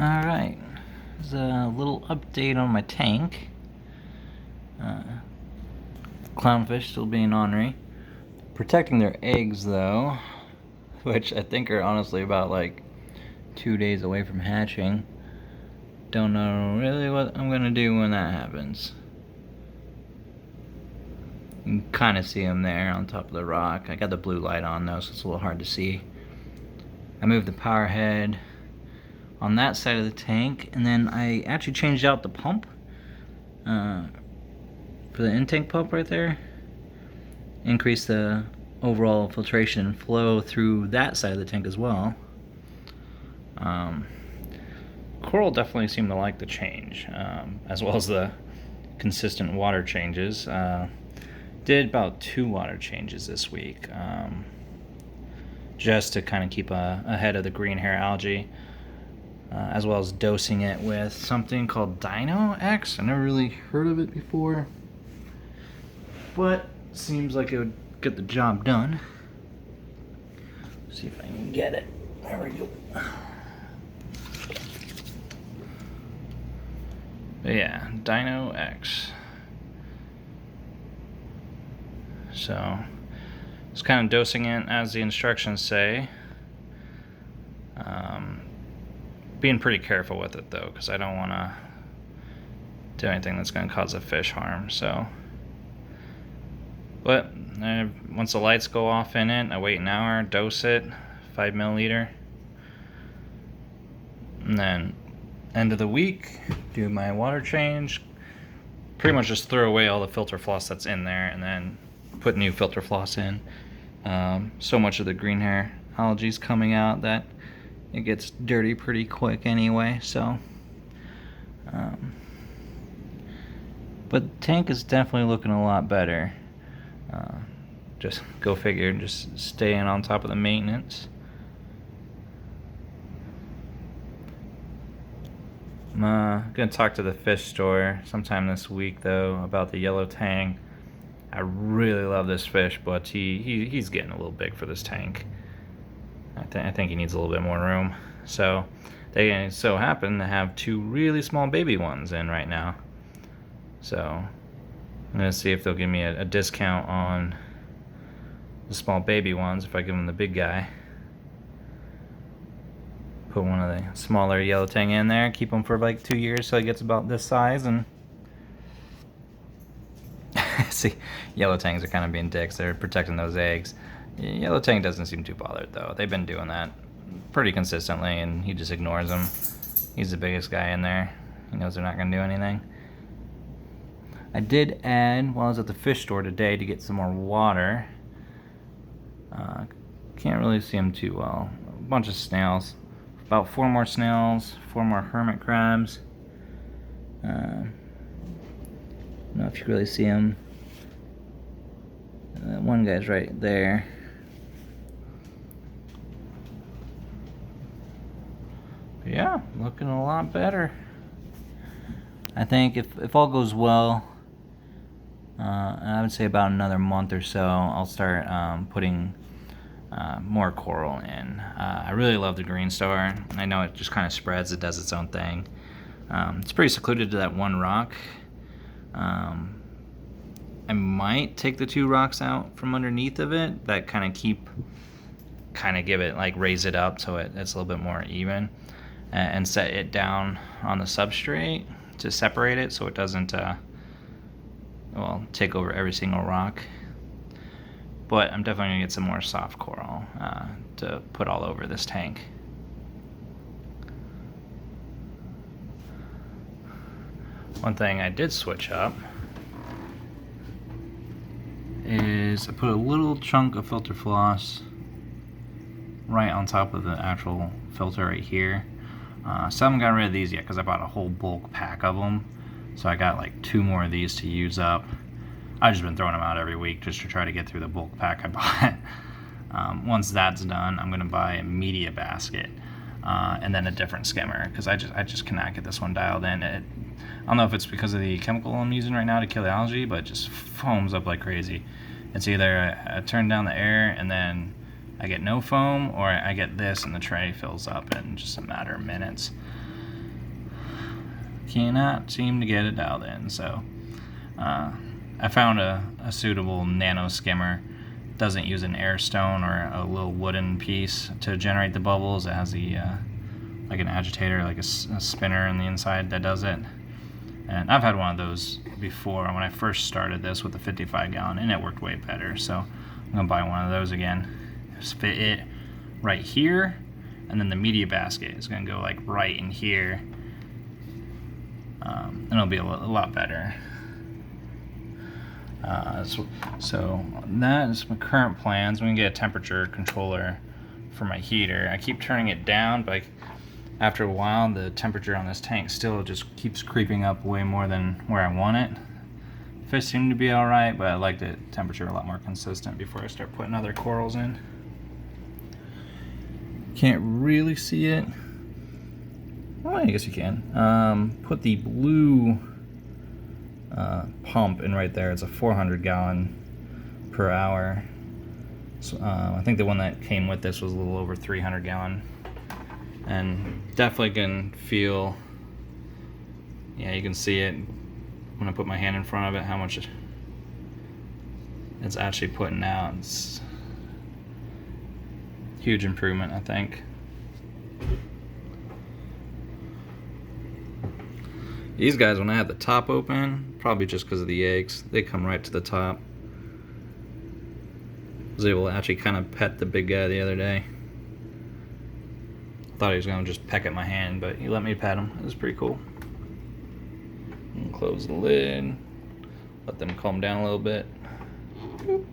Alright, there's a little update on my tank. Clownfish still being ornery. Protecting their eggs though, which I think are honestly about like 2 days away from hatching. Don't know really what I'm gonna do when that happens. You can kind of see them there on top of the rock. I got the blue light on though, so it's a little hard to see. I moved the power head on that side of the tank, and then I actually changed out the pump for the intake pump right there. Increase the overall filtration and flow through that side of the tank as well. Coral definitely seemed to like the change, as well as the consistent water changes. Did about 2 water changes this week, just to kind of keep ahead of the green hair algae, as well as dosing it with something called Dino X. I never really heard of it before, but seems like it would get the job done. See if I can get it. There we go. But yeah, Dino X. So just kind of dosing it as the instructions say. Being pretty careful with it though, because I don't want to do anything that's going to cause a fish harm. So, but once the lights go off in it, I wait an hour, dose it, 5 milliliter, and then end of the week do my water change. Pretty much just throw away all the filter floss that's in there, and then put new filter floss in. So much of the green hair algae is coming out that it gets dirty pretty quick anyway, so but the tank is definitely looking a lot better. Just go figure, just staying on top of the maintenance. I'm gonna talk to the fish store sometime this week though about the yellow tang. I really love this fish, but he's getting a little big for this tank. I think he needs a little bit more room. So they so happen to have 2 really small baby ones in right now. So I'm gonna see if they'll give me a discount on the small baby ones if I give them the big guy. Put one of the smaller yellow tang in there, keep him for like 2 years so he gets about this size. And see, yellow tangs are kind of being dicks. They're protecting those eggs. Yellow tang doesn't seem too bothered though. They've been doing that pretty consistently, and he just ignores them. He's the biggest guy in there. He knows they're not going to do anything. I did add, while I was at the fish store today to get some more water. Can't really see them too well. A bunch of snails. About 4 more snails, 4 more hermit crabs. I don't know if you really see them. One guy's right there. But yeah, looking a lot better. I think if all goes well, I would say about another month or so, I'll start putting more coral in. I really love the green star. I know it just kind of spreads, it does its own thing. It's pretty secluded to that one rock. I might take the 2 rocks out from underneath of it that kind of give it, like, raise it up so it's a little bit more even, and set it down on the substrate to separate it so it doesn't take over every single rock. But I'm definitely gonna get some more soft coral to put all over this tank. One thing I did switch up is I put a little chunk of filter floss right on top of the actual filter right here. So I haven't gotten rid of these yet because I bought a whole bulk pack of them. So I got like 2 more of these to use up. I've just been throwing them out every week just to try to get through the bulk pack I bought. Once that's done, I'm gonna buy a media basket and then a different skimmer, because I just cannot get this one dialed in. I don't know if it's because of the chemical I'm using right now to kill the algae, but it just foams up like crazy. It's either I turn down the air and then I get no foam, or I get this and the tray fills up in just a matter of minutes. cannot seem to get it dialed in. So I found a suitable nano skimmer. Doesn't use an air stone or a little wooden piece to generate the bubbles. It has the like an agitator, like a spinner on the inside that does it. And I've had one of those before when I first started this with the 55 gallon, and it worked way better. So I'm gonna buy one of those again. Just fit it right here, and then the media basket is gonna go like right in here, and it'll be a lot better. So that is my current plans. I'm gonna get a temperature controller for my heater. I keep turning it down, but after a while the temperature on this tank still just keeps creeping up way more than where I want it. Fish seem to be alright, but I like the temperature a lot more consistent before I start putting other corals in. Can't really see it. Well, I guess you can. Put the blue pump in right there. It's a 400 gallon per hour. So, I think the one that came with this was a little over 300 gallon. And definitely can feel, yeah, you can see it when I put my hand in front of it, how much it's actually putting out. It's huge improvement, I think. These guys, when I had the top open, probably just because of the eggs, they come right to the top. I was able to actually kind of pet the big guy the other day. Thought he was going to just peck at my hand, but he let me pet him. It was pretty cool. And close the lid. Let them calm down a little bit. Boop.